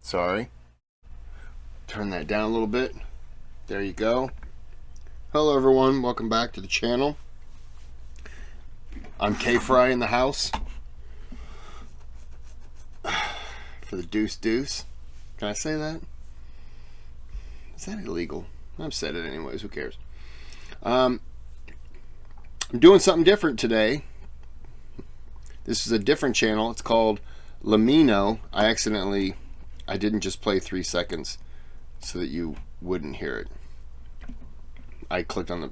Sorry. Turn that down a little bit. There you go. Hello everyone, welcome back to the channel. I'm K-Fry in the house. For the deuce. Can I say that? Is that illegal? I've said it anyways, who cares? I'm doing something different today. This is a different channel. It's called LEMMiNO. I didn't just play 3 seconds so that you wouldn't hear it. I clicked on the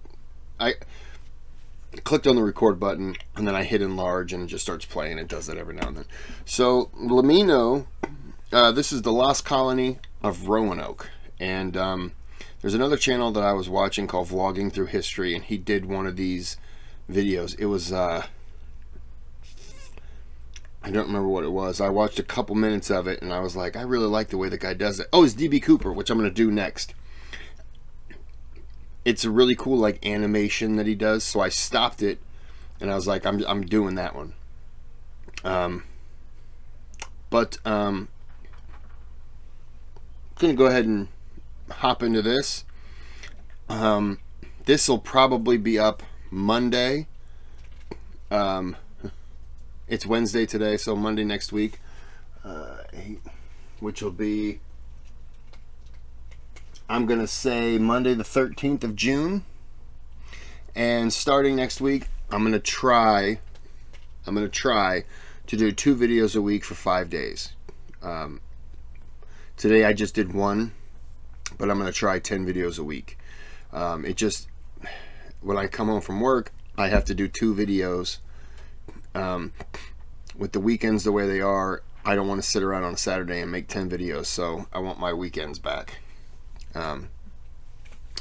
record button and then I hit enlarge and it just starts playing. It does that every now and then. So LEMMiNO, this is the lost colony of Roanoke, and there's another channel that I was watching called Vlogging Through History, and he did one of these videos. It was I don't remember what it was. I watched a couple minutes of it and I was like, I really like the way the guy does it. Oh, it's DB Cooper, which I'm going to do next. It's a really cool like animation that he does, so I stopped it and I was like, I'm doing that one. I'm gonna go ahead and hop into this. This will probably be up Monday. It's Wednesday today, so Monday next week, which will be, I'm gonna say Monday the 13th of June. And starting next week, I'm gonna try to do 2 videos a week for 5 days. Today I just did 1, but I'm gonna try 10 videos a week. When I come home from work, I have to do 2 videos. With the weekends the way they are, I don't want to sit around on a Saturday and make 10 videos, so I want my weekends back.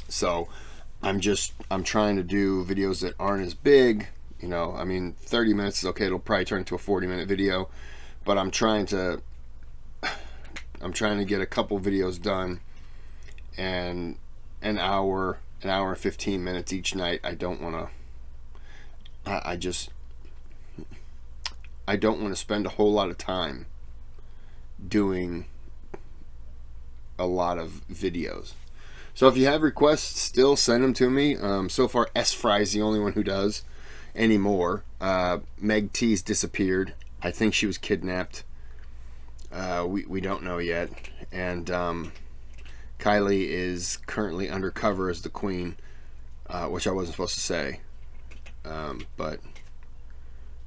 So I'm trying to do videos that aren't as big, you know. I mean, 30 minutes is okay. It'll probably turn into a 40-minute video, but I'm trying to get a couple videos done, and an hour and 15 minutes each night. I don't want to spend a whole lot of time doing a lot of videos. So if you have requests, still send them to me. So far, S-Fry is the only one who does anymore. Meg T's disappeared. I think she was kidnapped. We don't know yet. And Kylie is currently undercover as the queen, which I wasn't supposed to say.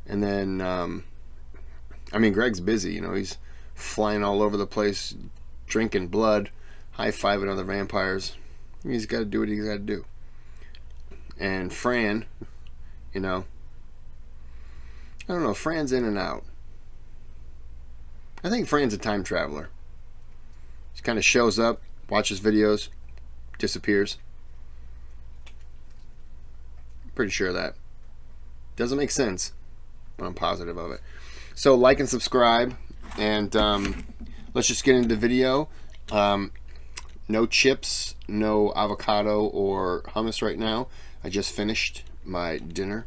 And then, I mean, Greg's busy, you know, he's flying all over the place, drinking blood, high-fiving other vampires. He's got to do what he's got to do. And Fran, you know, I don't know, Fran's in and out. I think Fran's a time traveler. He kind of shows up, watches videos, disappears. Pretty sure of that. Doesn't make sense, but I'm positive of it. So like and subscribe, and let's just get into the video. No chips, no avocado or hummus right now. I just finished my dinner,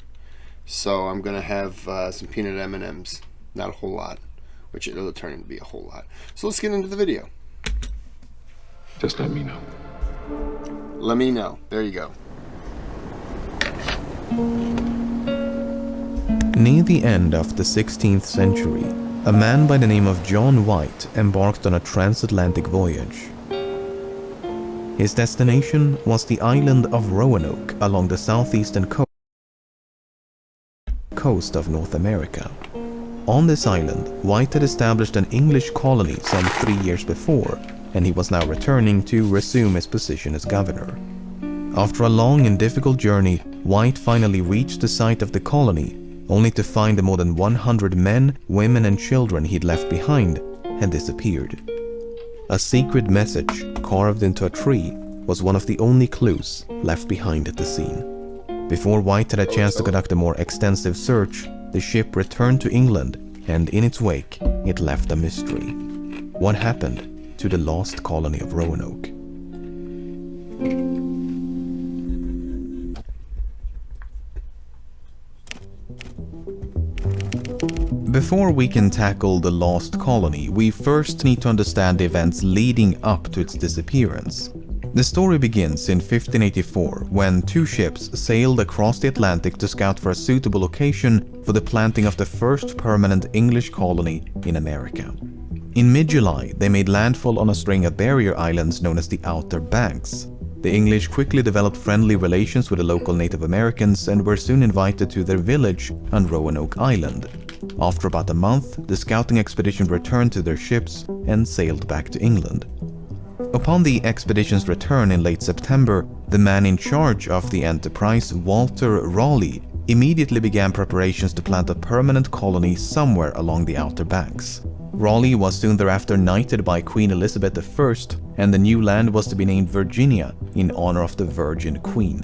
so I'm gonna have some peanut M&Ms. Not a whole lot, which it'll turn into be a whole lot. So let's get into the video. Just let me know. Let me know. There you go. Near the end of the 16th century, a man by the name of John White embarked on a transatlantic voyage. His destination was the island of Roanoke along the southeastern coast of North America. On this island, White had established an English colony some 3 years before, and he was now returning to resume his position as governor. After a long and difficult journey, White finally reached the site of the colony, only to find the more than 100 men, women and children he'd left behind had disappeared. A secret message carved into a tree was one of the only clues left behind at the scene. Before White had a chance to conduct a more extensive search, the ship returned to England, and in its wake, it left a mystery. What happened to the lost colony of Roanoke? Before we can tackle the lost colony, we first need to understand the events leading up to its disappearance. The story begins in 1584, when 2 ships sailed across the Atlantic to scout for a suitable location for the planting of the first permanent English colony in America. In mid-July, they made landfall on a string of barrier islands known as the Outer Banks. The English quickly developed friendly relations with the local Native Americans and were soon invited to their village on Roanoke Island. After about a month, the scouting expedition returned to their ships and sailed back to England. Upon the expedition's return in late September, the man in charge of the enterprise, Walter Raleigh, immediately began preparations to plant a permanent colony somewhere along the Outer Banks. Raleigh was soon thereafter knighted by Queen Elizabeth I, and the new land was to be named Virginia in honor of the Virgin Queen.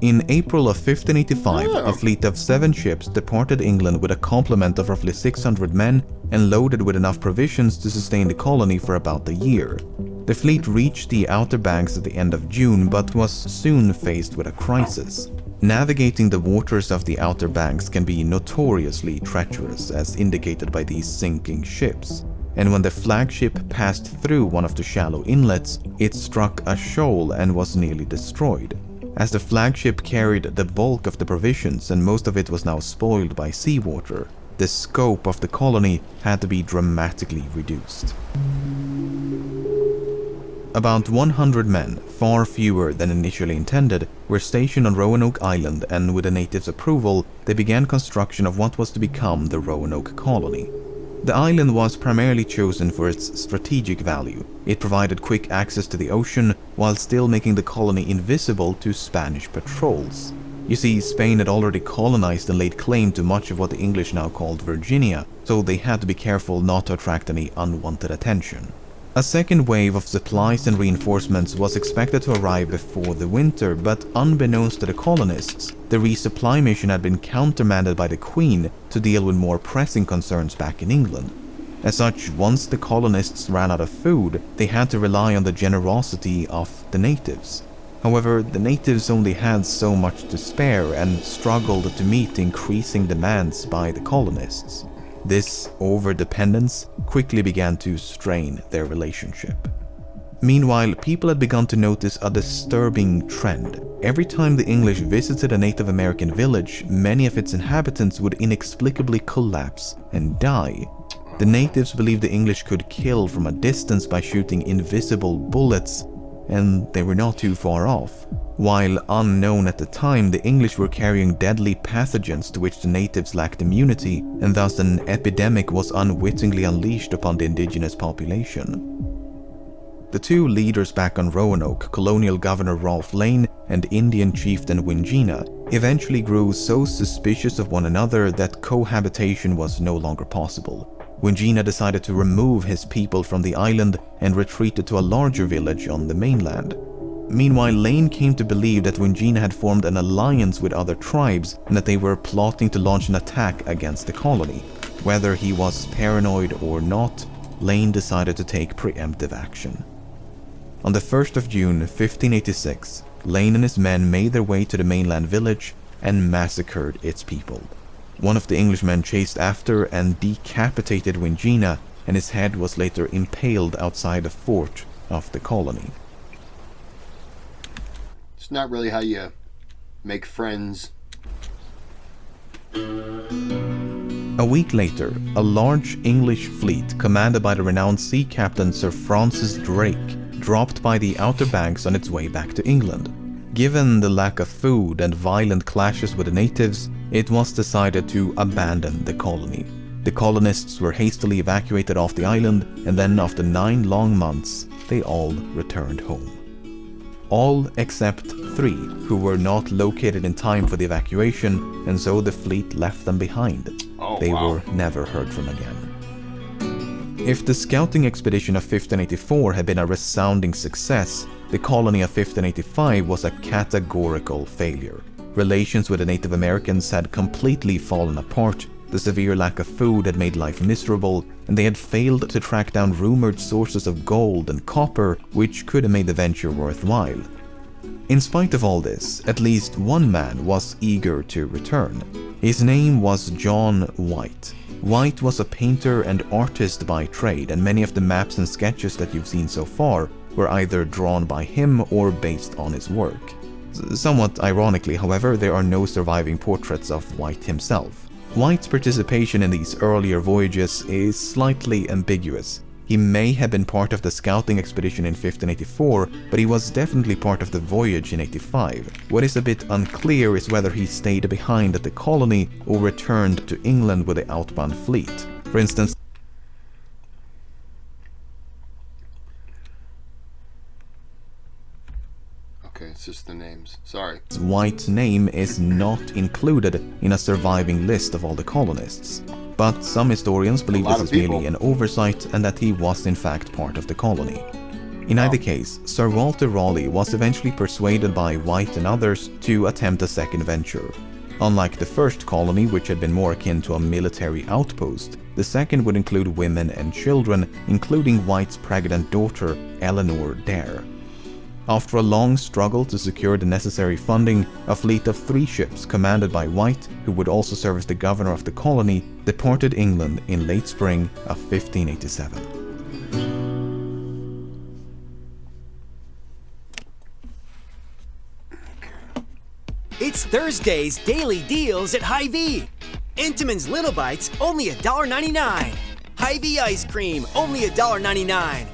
In April of 1585, a fleet of 7 ships departed England with a complement of roughly 600 men and loaded with enough provisions to sustain the colony for about a year. The fleet reached the Outer Banks at the end of June, but was soon faced with a crisis. Navigating the waters of the Outer Banks can be notoriously treacherous, as indicated by these sinking ships. And when the flagship passed through one of the shallow inlets, it struck a shoal and was nearly destroyed. As the flagship carried the bulk of the provisions and most of it was now spoiled by seawater, the scope of the colony had to be dramatically reduced. About 100 men, far fewer than initially intended, were stationed on Roanoke Island, and with the natives' approval, they began construction of what was to become the Roanoke colony. The island was primarily chosen for its strategic value. It provided quick access to the ocean while still making the colony invisible to Spanish patrols. You see, Spain had already colonized and laid claim to much of what the English now called Virginia, so they had to be careful not to attract any unwanted attention. A second wave of supplies and reinforcements was expected to arrive before the winter, but unbeknownst to the colonists, the resupply mission had been countermanded by the Queen to deal with more pressing concerns back in England. As such, once the colonists ran out of food, they had to rely on the generosity of the natives. However, the natives only had so much to spare and struggled to meet increasing demands by the colonists. This over-dependence quickly began to strain their relationship. Meanwhile, people had begun to notice a disturbing trend. Every time the English visited a Native American village, many of its inhabitants would inexplicably collapse and die. The natives believed the English could kill from a distance by shooting invisible bullets, and they were not too far off. While unknown at the time, the English were carrying deadly pathogens to which the natives lacked immunity, and thus an epidemic was unwittingly unleashed upon the indigenous population. The 2 leaders back on Roanoke, Colonial Governor Rolfe Lane and Indian Chieftain Wingina, eventually grew so suspicious of one another that cohabitation was no longer possible. Wingina decided to remove his people from the island and retreated to a larger village on the mainland. Meanwhile, Lane came to believe that Wingina had formed an alliance with other tribes and that they were plotting to launch an attack against the colony. Whether he was paranoid or not, Lane decided to take preemptive action. On the 1st of June 1586, Lane and his men made their way to the mainland village and massacred its people. One of the Englishmen chased after and decapitated Wingina, and his head was later impaled outside the fort of the colony. It's not really how you make friends. A week later, a large English fleet commanded by the renowned sea captain Sir Francis Drake dropped by the Outer Banks on its way back to England. Given the lack of food and violent clashes with the natives, it was decided to abandon the colony. The colonists were hastily evacuated off the island, and then after 9 long months, they all returned home. All except 3 who were not located in time for the evacuation, and so the fleet left them behind. They were never heard from again. If the scouting expedition of 1584 had been a resounding success, the colony of 1585 was a categorical failure. Relations with the Native Americans had completely fallen apart, the severe lack of food had made life miserable, and they had failed to track down rumored sources of gold and copper which could have made the venture worthwhile. In spite of all this, at least one man was eager to return. His name was John White. White was a painter and artist by trade, and many of the maps and sketches that you've seen so far were either drawn by him or based on his work. Somewhat ironically, however, there are no surviving portraits of White himself. White's participation in these earlier voyages is slightly ambiguous. He may have been part of the scouting expedition in 1584, but he was definitely part of the voyage in 85. What is a bit unclear is whether he stayed behind at the colony or returned to England with the outbound fleet. For instance, okay, it's just the names. Sorry. White's name is not included in a surviving list of all the colonists. But some historians believe this is merely an oversight and that he was in fact part of the colony. In either case, Sir Walter Raleigh was eventually persuaded by White and others to attempt a second venture. Unlike the first colony, which had been more akin to a military outpost, the second would include women and children, including White's pregnant daughter, Eleanor Dare. After a long struggle to secure the necessary funding, a fleet of 3 ships commanded by White, who would also serve as the governor of the colony, departed England in late spring of 1587. It's Thursday's daily deals at Hy-Vee. Entenmann's Little Bites, only $1.99. Hy-Vee ice cream, only $1.99.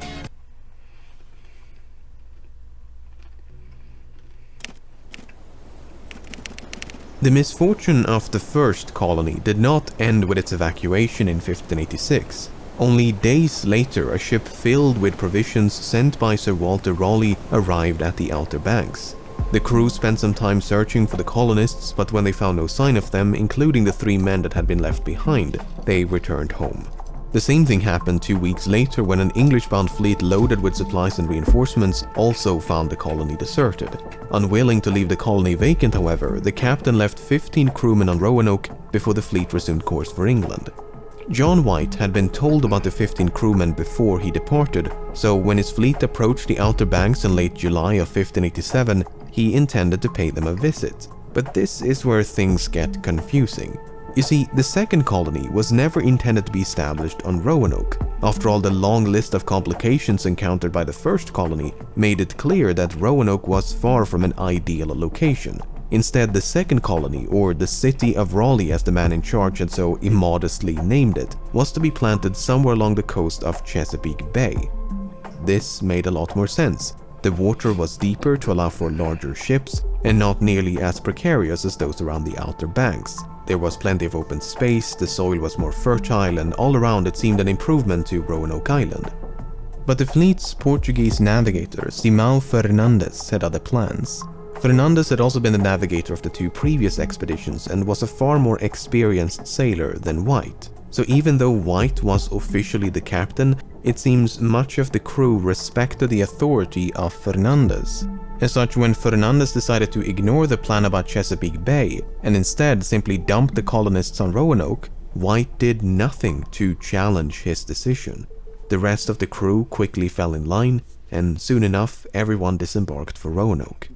The misfortune of the first colony did not end with its evacuation in 1586. Only days later, a ship filled with provisions sent by Sir Walter Raleigh arrived at the Outer Banks. The crew spent some time searching for the colonists, but when they found no sign of them, including the 3 men that had been left behind, they returned home. The same thing happened 2 weeks later when an English-bound fleet loaded with supplies and reinforcements also found the colony deserted. Unwilling to leave the colony vacant, however, the captain left 15 crewmen on Roanoke before the fleet resumed course for England. John White had been told about the 15 crewmen before he departed, so when his fleet approached the Outer Banks in late July of 1587, he intended to pay them a visit. But this is where things get confusing. You see, the second colony was never intended to be established on Roanoke. After all, the long list of complications encountered by the first colony made it clear that Roanoke was far from an ideal location. Instead, the second colony, or the city of Raleigh as the man in charge had so immodestly named it, was to be planted somewhere along the coast of Chesapeake Bay. This made a lot more sense. The water was deeper to allow for larger ships, and not nearly as precarious as those around the Outer Banks. There was plenty of open space, the soil was more fertile, and all around it seemed an improvement to Roanoke Island. But the fleet's Portuguese navigator, Simão Fernandes, had other plans. Fernandes had also been the navigator of the 2 previous expeditions and was a far more experienced sailor than White. So even though White was officially the captain, it seems much of the crew respected the authority of Fernandes. As such, when Fernandes decided to ignore the plan about Chesapeake Bay and instead simply dump the colonists on Roanoke, White did nothing to challenge his decision. The rest of the crew quickly fell in line, and soon enough everyone disembarked for Roanoke.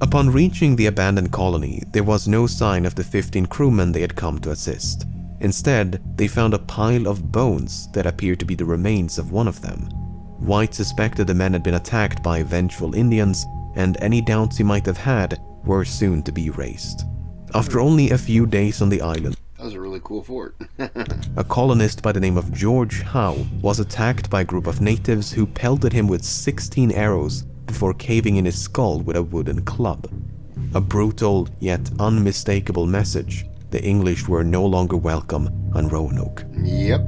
Upon reaching the abandoned colony, there was no sign of the 15 crewmen they had come to assist. Instead, they found a pile of bones that appeared to be the remains of one of them. White suspected the men had been attacked by vengeful Indians, and any doubts he might have had were soon to be erased. After only a few days on the island, That was a really cool fort. a colonist by the name of George Howe was attacked by a group of natives who pelted him with 16 arrows before caving in his skull with a wooden club. A brutal yet unmistakable message. The English were no longer welcome on Roanoke. Yep.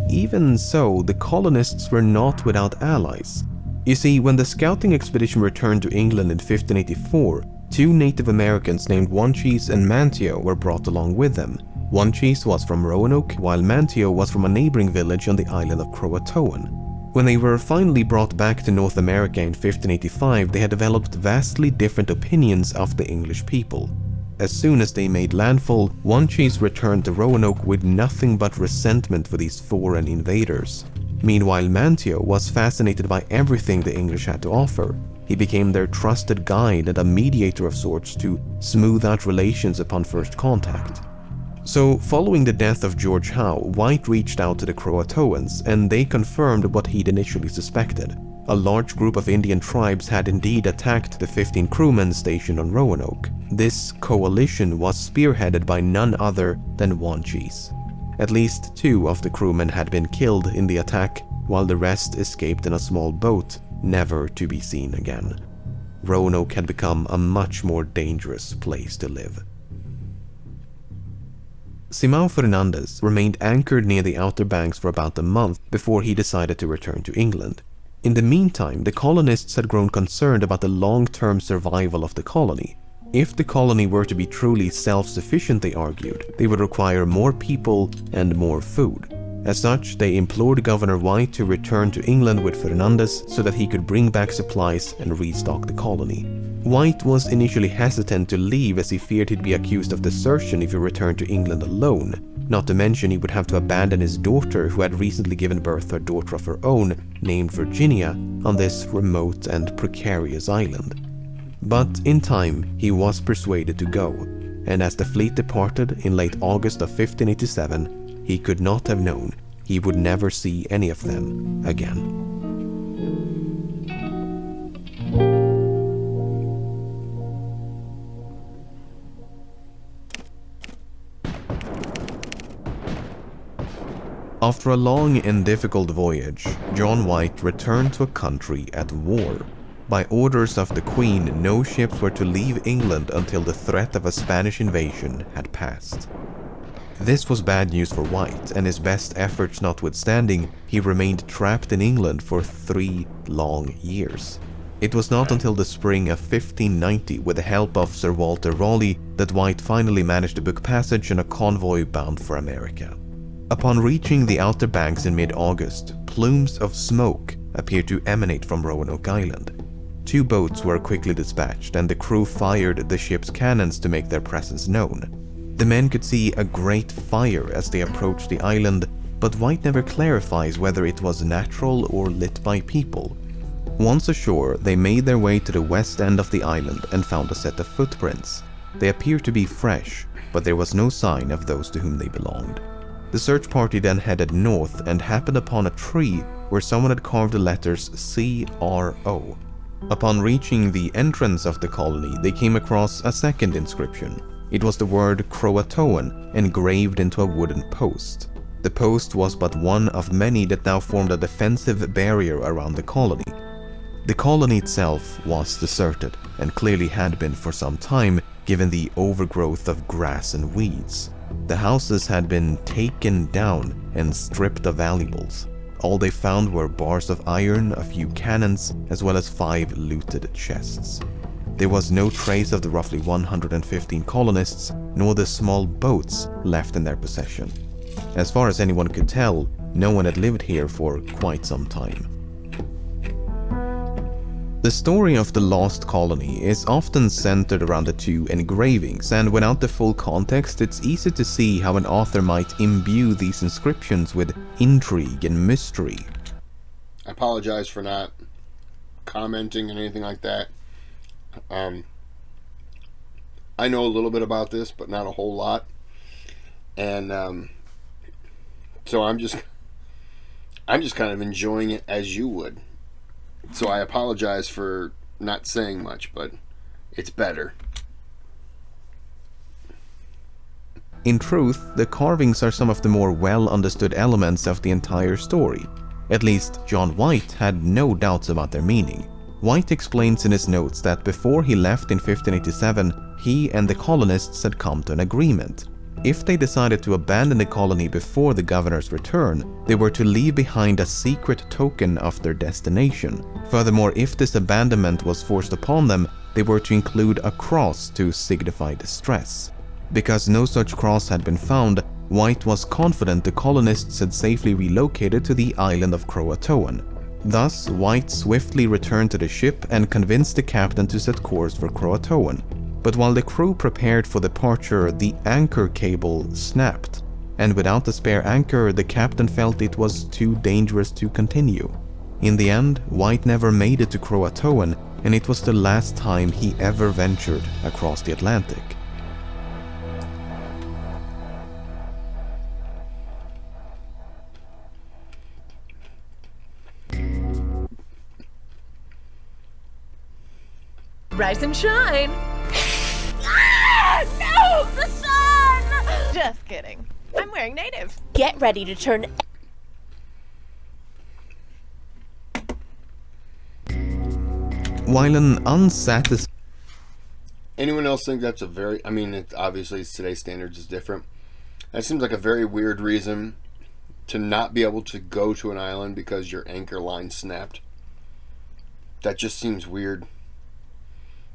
Even so, the colonists were not without allies. You see, when the scouting expedition returned to England in 1584, 2 Native Americans named Wanchese and Manteo were brought along with them. Wanchese was from Roanoke, while Manteo was from a neighboring village on the island of Croatoan. When they were finally brought back to North America in 1585, they had developed vastly different opinions of the English people. As soon as they made landfall, Wanchese returned to Roanoke with nothing but resentment for these foreign invaders. Meanwhile, Manteo was fascinated by everything the English had to offer. He became their trusted guide and a mediator of sorts to smooth out relations upon first contact. So, following the death of George Howe, White reached out to the Croatoans, and they confirmed what he'd initially suspected. A large group of Indian tribes had indeed attacked the 15 crewmen stationed on Roanoke. This coalition was spearheaded by none other than Wanchese. At least 2 of the crewmen had been killed in the attack, while the rest escaped in a small boat, never to be seen again. Roanoke had become a much more dangerous place to live. Simão Fernandes remained anchored near the Outer Banks for about a month before he decided to return to England. In the meantime, the colonists had grown concerned about the long-term survival of the colony. If the colony were to be truly self-sufficient, they argued, they would require more people and more food. As such, they implored Governor White to return to England with Fernandes so that he could bring back supplies and restock the colony. White was initially hesitant to leave as he feared he'd be accused of desertion if he returned to England alone. Not to mention he would have to abandon his daughter, who had recently given birth to a daughter of her own, named Virginia, on this remote and precarious island. But in time, he was persuaded to go, and as the fleet departed in late August of 1587, he could not have known he would never see any of them again. After a long and difficult voyage, John White returned to a country at war. By orders of the Queen, no ships were to leave England until the threat of a Spanish invasion had passed. This was bad news for White, and his best efforts notwithstanding, he remained trapped in England for 3 long years. It was not until the spring of 1590, with the help of Sir Walter Raleigh, that White finally managed to book passage in a convoy bound for America. Upon reaching the Outer Banks in mid-August, plumes of smoke appeared to emanate from Roanoke Island. 2 boats were quickly dispatched, and the crew fired the ship's cannons to make their presence known. The men could see a great fire as they approached the island, but White never clarifies whether it was natural or lit by people. Once ashore, they made their way to the west end of the island and found a set of footprints. They appeared to be fresh, but there was no sign of those to whom they belonged. The search party then headed north and happened upon a tree where someone had carved the letters C-R-O. Upon reaching the entrance of the colony, they came across a second inscription. It was the word Croatoan engraved into a wooden post. The post was but one of many that now formed a defensive barrier around the colony. The colony itself was deserted, and clearly had been for some time, given the overgrowth of grass and weeds. The houses had been taken down and stripped of valuables. All they found were bars of iron, a few cannons, as well as 5 looted chests. There was no trace of the roughly 115 colonists, nor the small boats left in their possession. As far as anyone could tell, no one had lived here for quite some time. The story of the lost colony is often centered around the 2 engravings, and without the full context, it's easy to see how an author might imbue these inscriptions with intrigue and mystery. I apologize for not commenting on anything like that. I know a little bit about this, but not a whole lot, and so I'm just kind of enjoying it as you would. So I apologize for not saying much, but it's better. In truth, the carvings are some of the more well-understood elements of the entire story. At least, John White had no doubts about their meaning. White explains in his notes that before he left in 1587, he and the colonists had come to an agreement. If they decided to abandon the colony before the governor's return, they were to leave behind a secret token of their destination. Furthermore, if this abandonment was forced upon them, they were to include a cross to signify distress. Because no such cross had been found, White was confident the colonists had safely relocated to the island of Croatoan. Thus, White swiftly returned to the ship and convinced the captain to set course for Croatoan. But while the crew prepared for departure, the anchor cable snapped, and without the spare anchor, the captain felt it was too dangerous to continue. In the end, White never made it to Croatoan, and it was the last time he ever ventured across the Atlantic. Rise and shine. Ah! No! The sun! Just kidding. I'm wearing native. Get ready to turn... While an unsatisfied... Anyone else think that's a very... I mean, obviously today's standards is different. That seems like a very weird reason to not be able to go to an island because your anchor line snapped. That just seems weird.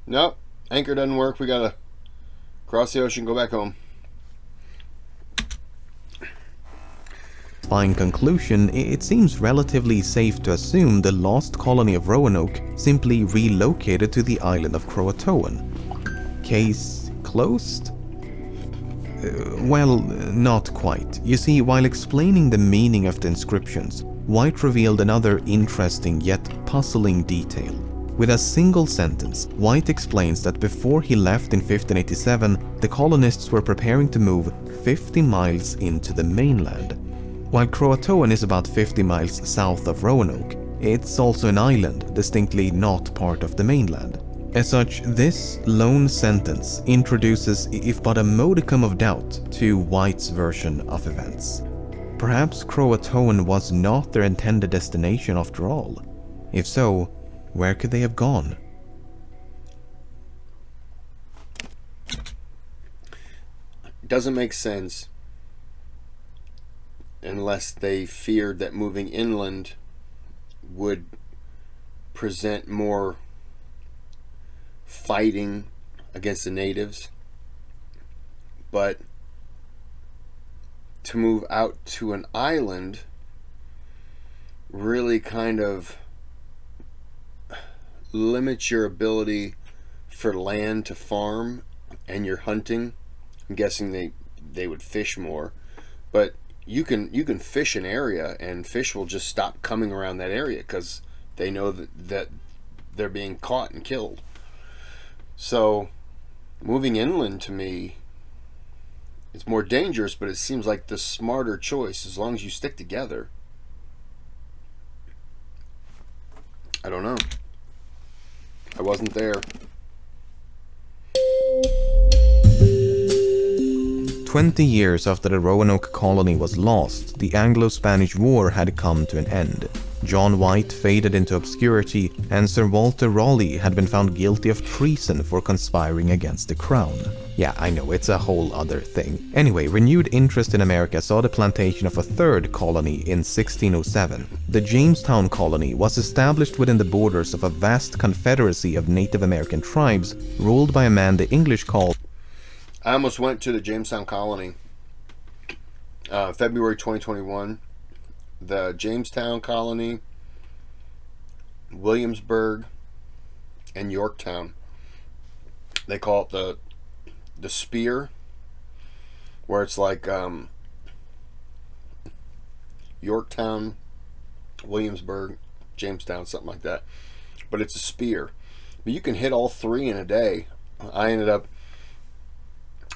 Nope, anchor doesn't work. We gotta cross the ocean, go back home. By conclusion, it seems relatively safe to assume the lost colony of Roanoke simply relocated to the island of Croatoan. Case closed? Well, not quite. You see, while explaining the meaning of the inscriptions, White revealed another interesting yet puzzling detail. With a single sentence, White explains that before he left in 1587, the colonists were preparing to move 50 miles into the mainland. While Croatoan is about 50 miles south of Roanoke, it's also an island, distinctly not part of the mainland. As such, this lone sentence introduces, if but a modicum of doubt, to White's version of events. Perhaps Croatoan was not their intended destination after all. If so, where could they have gone? It doesn't make sense unless they feared that moving inland would present more fighting against the natives. But to move out to an island really kind of limits your ability for land to farm and your hunting. I'm guessing they would fish more, but you can fish an area and fish will just stop coming around that area because they know that they're being caught and killed. So moving inland, to me, it's more dangerous, but it seems like the smarter choice as long as you stick together. I don't know. I wasn't there. 20 years after the Roanoke colony was lost, the Anglo-Spanish War had come to an end. John White faded into obscurity, and Sir Walter Raleigh had been found guilty of treason for conspiring against the crown. Yeah, I know, it's a whole other thing. Anyway, renewed interest in America saw the plantation of a third colony in 1607. The Jamestown colony was established within the borders of a vast confederacy of Native American tribes, ruled by a man the English called... I almost went to the Jamestown colony. February 2021. The Jamestown colony, Williamsburg, and Yorktown. They call it the spear, where it's like Yorktown, Williamsburg, Jamestown, something like that. But it's a spear. But you can hit all three in a day. I ended up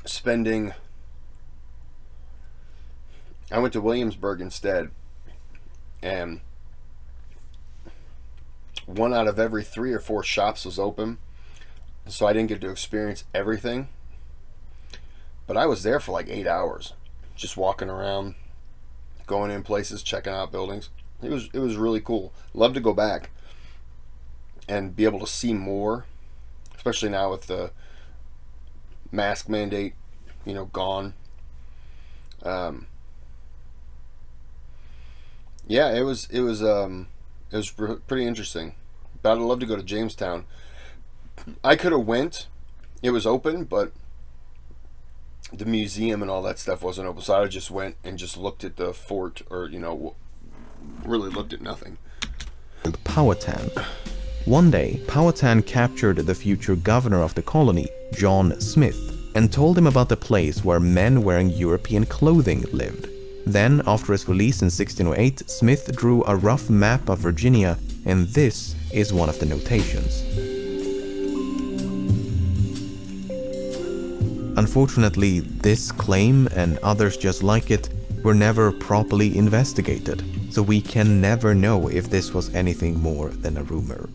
spending... I went to Williamsburg instead. And 1 out of every 3 or 4 shops was open. So I didn't get to experience everything. But I was there for like 8 hours. Just walking around, going in places, checking out buildings. It was really cool. Love to go back and be able to see more. Especially now with the mask mandate, gone. Yeah, it was pretty interesting. But I'd love to go to Jamestown. I could have went. It was open, but the museum and all that stuff wasn't open. So I just went and just looked at the fort, or really looked at nothing. Powhatan. One day, Powhatan captured the future governor of the colony, John Smith, and told him about the place where men wearing European clothing lived. Then, after his release in 1608, Smith drew a rough map of Virginia, and this is one of the notations. Unfortunately, this claim and others just like it were never properly investigated, so we can never know if this was anything more than a rumor.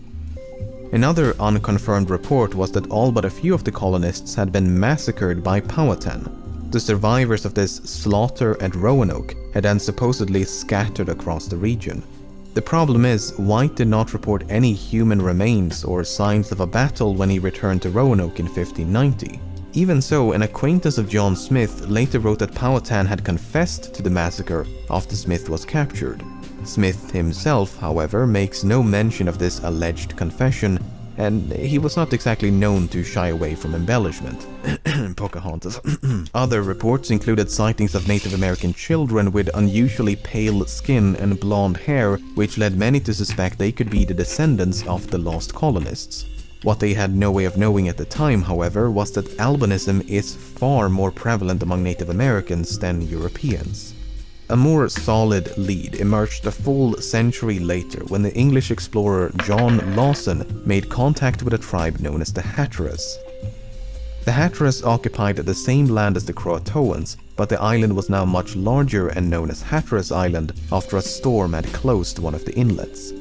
Another unconfirmed report was that all but a few of the colonists had been massacred by Powhatan. The survivors of this slaughter at Roanoke had then supposedly scattered across the region. The problem is, White did not report any human remains or signs of a battle when he returned to Roanoke in 1590. Even so, an acquaintance of John Smith later wrote that Powhatan had confessed to the massacre after Smith was captured. Smith himself, however, makes no mention of this alleged confession, and he was not exactly known to shy away from embellishment. Pocahontas. Other reports included sightings of Native American children with unusually pale skin and blonde hair, which led many to suspect they could be the descendants of the lost colonists. What they had no way of knowing at the time, however, was that albinism is far more prevalent among Native Americans than Europeans. A more solid lead emerged a full century later when the English explorer John Lawson made contact with a tribe known as the Hatteras. The Hatteras occupied the same land as the Croatoans, but the island was now much larger and known as Hatteras Island after a storm had closed one of the inlets.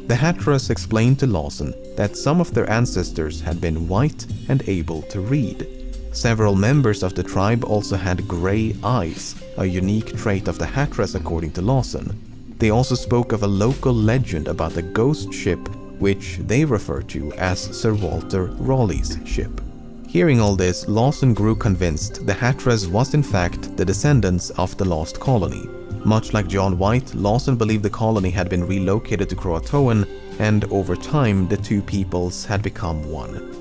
The Hatteras explained to Lawson that some of their ancestors had been white and able to read. Several members of the tribe also had gray eyes, a unique trait of the Hatteras according to Lawson. They also spoke of a local legend about a ghost ship, which they refer to as Sir Walter Raleigh's ship. Hearing all this, Lawson grew convinced the Hatteras was in fact the descendants of the lost colony. Much like John White, Lawson believed the colony had been relocated to Croatoan, and over time the two peoples had become one.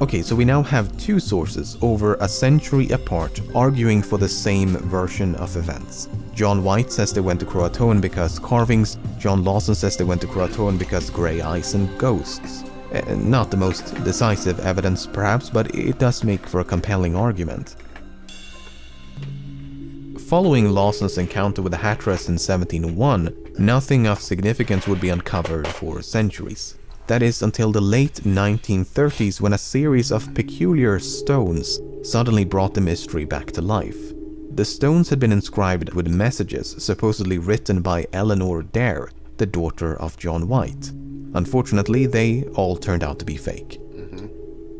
Okay, so we now have two sources over a century apart arguing for the same version of events. John White says they went to Croatoan because carvings, John Lawson says they went to Croatoan because grey eyes and ghosts. Not the most decisive evidence perhaps, but it does make for a compelling argument. Following Lawson's encounter with the Hatteras in 1701, nothing of significance would be uncovered for centuries. That is until the late 1930s when a series of peculiar stones suddenly brought the mystery back to life. The stones had been inscribed with messages supposedly written by Eleanor Dare, the daughter of John White. Unfortunately, they all turned out to be fake.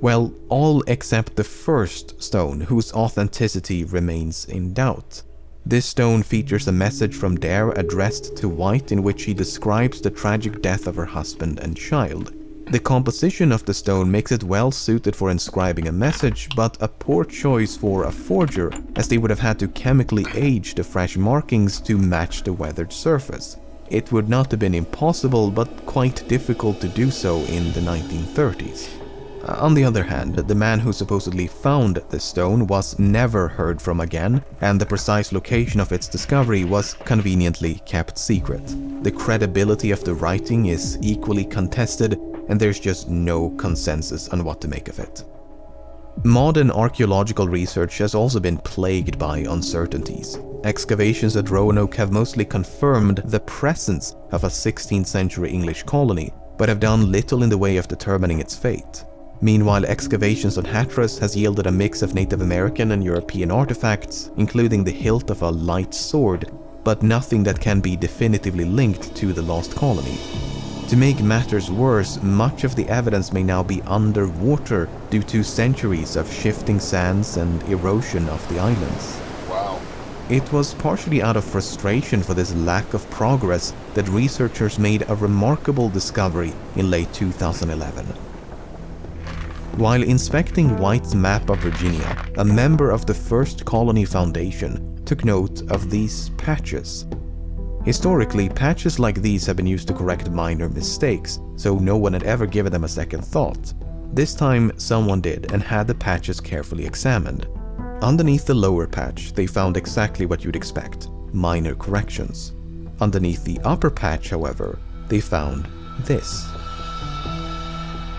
Well, all except the first stone, whose authenticity remains in doubt. This stone features a message from Dare addressed to White in which he describes the tragic death of her husband and child. The composition of the stone makes it well suited for inscribing a message, but a poor choice for a forger, as they would have had to chemically age the fresh markings to match the weathered surface. It would not have been impossible, but quite difficult to do so in the 1930s. On the other hand, the man who supposedly found the stone was never heard from again, and the precise location of its discovery was conveniently kept secret. The credibility of the writing is equally contested, and there's just no consensus on what to make of it. Modern archaeological research has also been plagued by uncertainties. Excavations at Roanoke have mostly confirmed the presence of a 16th century English colony, but have done little in the way of determining its fate. Meanwhile, excavations on Hatteras has yielded a mix of Native American and European artifacts, including the hilt of a light sword, but nothing that can be definitively linked to the lost colony. To make matters worse, much of the evidence may now be underwater due to centuries of shifting sands and erosion of the islands. Wow. It was partially out of frustration for this lack of progress that researchers made a remarkable discovery in late 2011. While inspecting White's map of Virginia, a member of the First Colony Foundation took note of these patches. Historically, patches like these have been used to correct minor mistakes, so no one had ever given them a second thought. This time, someone did and had the patches carefully examined. Underneath the lower patch, they found exactly what you'd expect: minor corrections. Underneath the upper patch, however, they found this.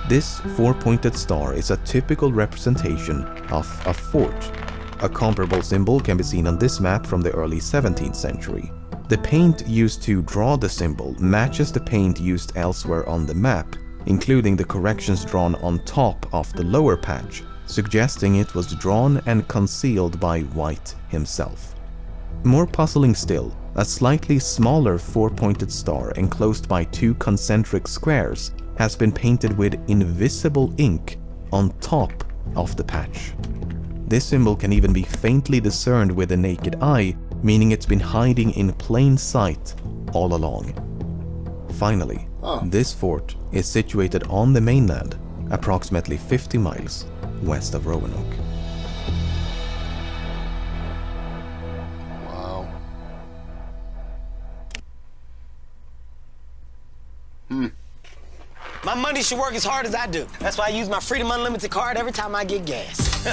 This four-pointed star is a typical representation of a fort. A comparable symbol can be seen on this map from the early 17th century. The paint used to draw the symbol matches the paint used elsewhere on the map, including the corrections drawn on top of the lower patch, suggesting it was drawn and concealed by White himself. More puzzling still, a slightly smaller four-pointed star enclosed by two concentric squares has been painted with invisible ink on top of the patch. This symbol can even be faintly discerned with the naked eye, meaning it's been hiding in plain sight all along. Finally, this fort is situated on the mainland, approximately 50 miles west of Roanoke. Wow. My money should work as hard as I do. That's why I use my Freedom Unlimited card every time I get gas.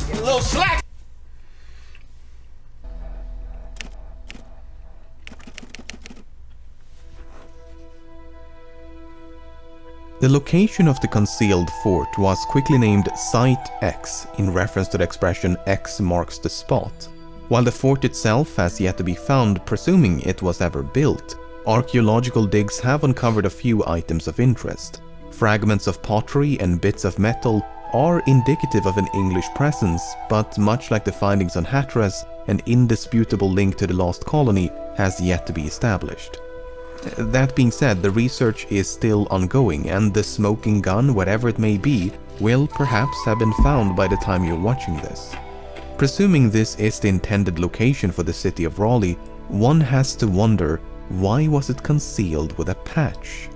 Get a little slack. The location of the concealed fort was quickly named Site X in reference to the expression X marks the spot. While the fort itself has yet to be found, presuming it was ever built, archaeological digs have uncovered a few items of interest. Fragments of pottery and bits of metal are indicative of an English presence, but much like the findings on Hatteras, an indisputable link to the lost colony has yet to be established. That being said, the research is still ongoing, and the smoking gun, whatever it may be, will perhaps have been found by the time you're watching this. Presuming this is the intended location for the city of Raleigh, one has to wonder, why was it concealed with a patch?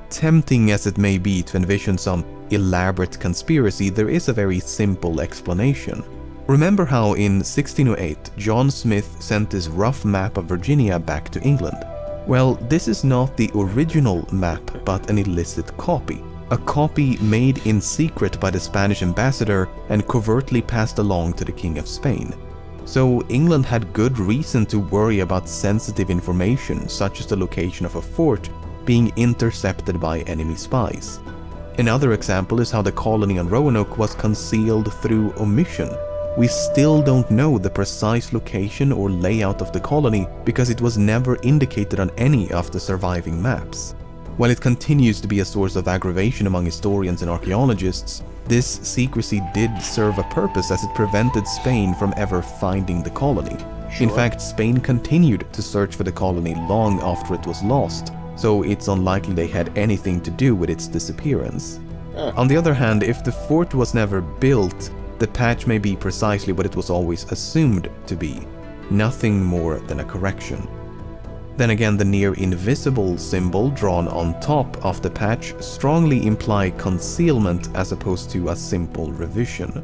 Tempting as it may be to envision some elaborate conspiracy, there is a very simple explanation. Remember how in 1608 John Smith sent this rough map of Virginia back to England? Well, this is not the original map, but an illicit copy. A copy made in secret by the Spanish ambassador and covertly passed along to the King of Spain. So England had good reason to worry about sensitive information, such as the location of a fort, being intercepted by enemy spies. Another example is how the colony on Roanoke was concealed through omission. We still don't know the precise location or layout of the colony because it was never indicated on any of the surviving maps. While it continues to be a source of aggravation among historians and archaeologists, this secrecy did serve a purpose as it prevented Spain from ever finding the colony. In fact, Spain continued to search for the colony long after it was lost, so it's unlikely they had anything to do with its disappearance. On the other hand, if the fort was never built, the patch may be precisely what it was always assumed to be, nothing more than a correction. Then again, the near invisible symbol drawn on top of the patch strongly imply concealment as opposed to a simple revision.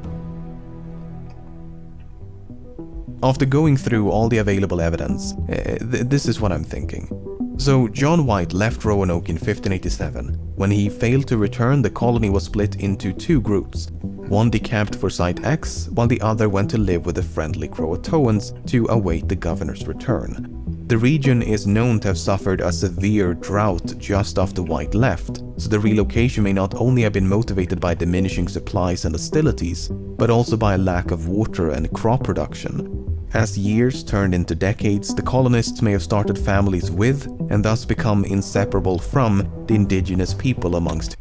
After going through all the available evidence, this is what I'm thinking. So John White left Roanoke in 1587. When he failed to return, the colony was split into two groups. One decamped for Site X, while the other went to live with the friendly Croatoans to await the governor's return. The region is known to have suffered a severe drought just after White left, so the relocation may not only have been motivated by diminishing supplies and hostilities, but also by a lack of water and crop production. As years turned into decades, the colonists may have started families with, and thus become inseparable from, the indigenous people amongst.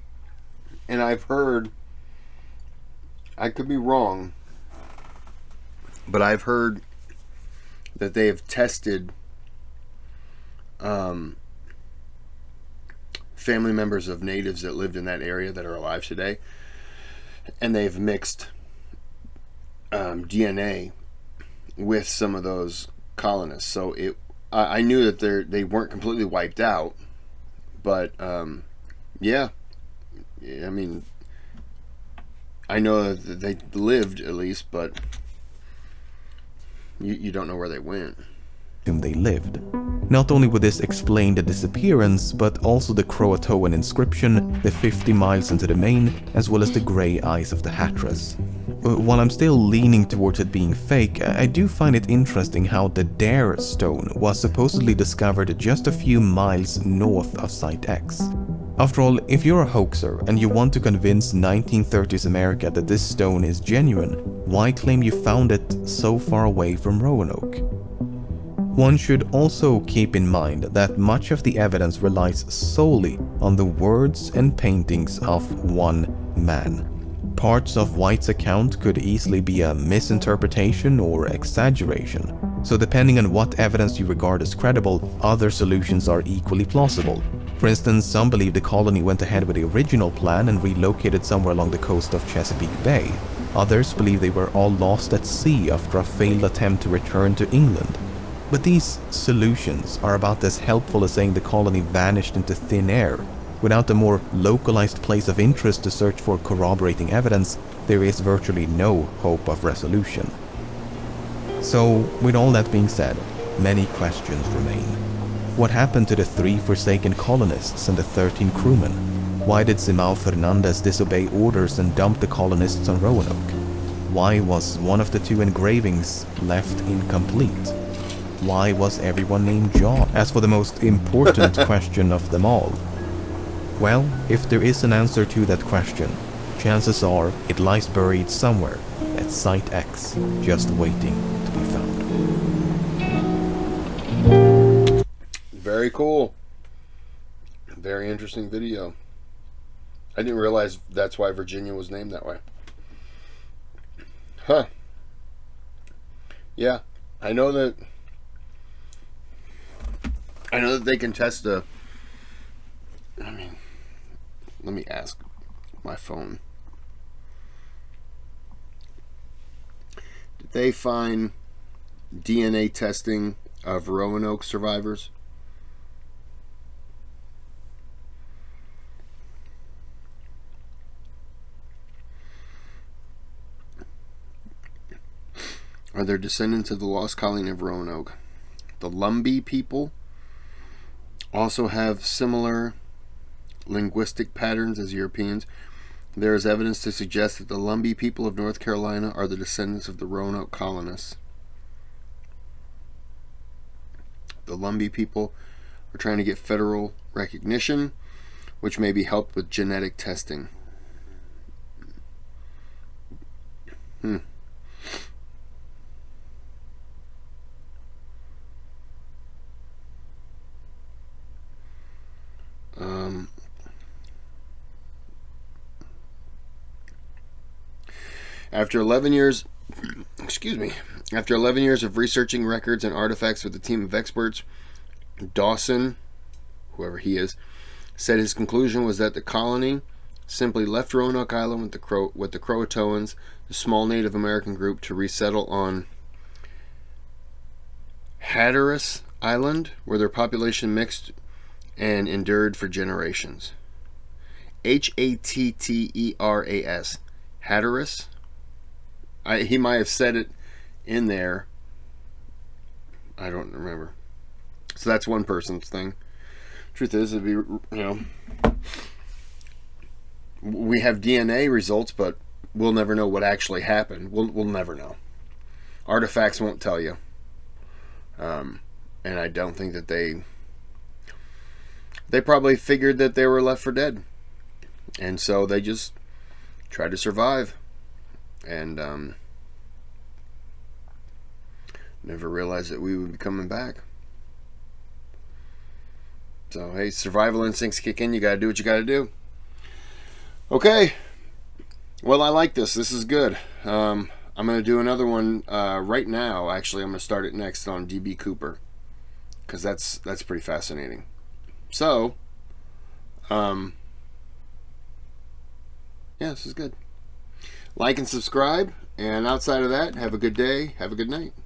And I've heard, I could be wrong, but I've heard that they have tested family members of natives that lived in that area that are alive today, and they've mixed DNA with some of those colonists. So I knew that they weren't completely wiped out, but yeah, I mean, I know that they lived at least, but you don't know where they went. They lived. Not only would this explain the disappearance, but also the Croatoan inscription, the 50 miles into the main, as well as the grey eyes of the Hatteras. While I'm still leaning towards it being fake, I do find it interesting how the Dare stone was supposedly discovered just a few miles north of Site X. After all, if you're a hoaxer and you want to convince 1930s America that this stone is genuine, why claim you found it so far away from Roanoke? One should also keep in mind that much of the evidence relies solely on the words and paintings of one man, Parts of White's account could easily be a misinterpretation or exaggeration, so depending on what evidence you regard as credible, other solutions are equally plausible. For instance, some believe the colony went ahead with the original plan and relocated somewhere along the coast of Chesapeake Bay. Others believe they were all lost at sea after a failed attempt to return to England. But these solutions are about as helpful as saying the colony vanished into thin air. Without a more localized place of interest to search for corroborating evidence, there is virtually no hope of resolution. So, with all that being said, many questions remain. What happened to the 3 forsaken colonists and the 13 crewmen? Why did Simão Fernandes disobey orders and dump the colonists on Roanoke? Why was one of the 2 engravings left incomplete? Why was everyone named John? As for the most important question of them all, well, if there is an answer to that question, chances are it lies buried somewhere at Site X, just waiting to be found. Very cool. Very interesting video. I didn't realize that's why Virginia was named that way. Huh. Yeah, I know that they can test the... I mean, let me ask my phone. Did they find DNA testing of Roanoke survivors? Are there descendants of the lost colony of Roanoke? The Lumbee people also have similar linguistic patterns as Europeans. There is evidence to suggest that the Lumbee people of North Carolina are the descendants of the Roanoke colonists. The Lumbee people are trying to get federal recognition, which may be helped with genetic testing. After 11 years of researching records and artifacts with a team of experts, Dawson, whoever he is, said his conclusion was that the colony simply left Roanoke Island with the Croatoans, the small Native American group, to resettle on Hatteras Island, where their population mixed and endured for generations. Hatteras. Hatteras? He might have said it in there. I don't remember. So that's one person's thing. Truth is, it'd be, we have DNA results, but we'll never know what actually happened. We'll never know. Artifacts won't tell you. And I don't think that they probably figured that they were left for dead. And so they just tried to survive. And never realized that we would be coming back. So, hey, survival instincts kick in. You gotta do what you gotta do. Okay. Well, I like this. This is good. I'm gonna do another one right now. Actually, I'm gonna start it next on D.B. Cooper, because that's pretty fascinating. So, yeah, this is good. Like and subscribe, and outside of that, have a good day, have a good night.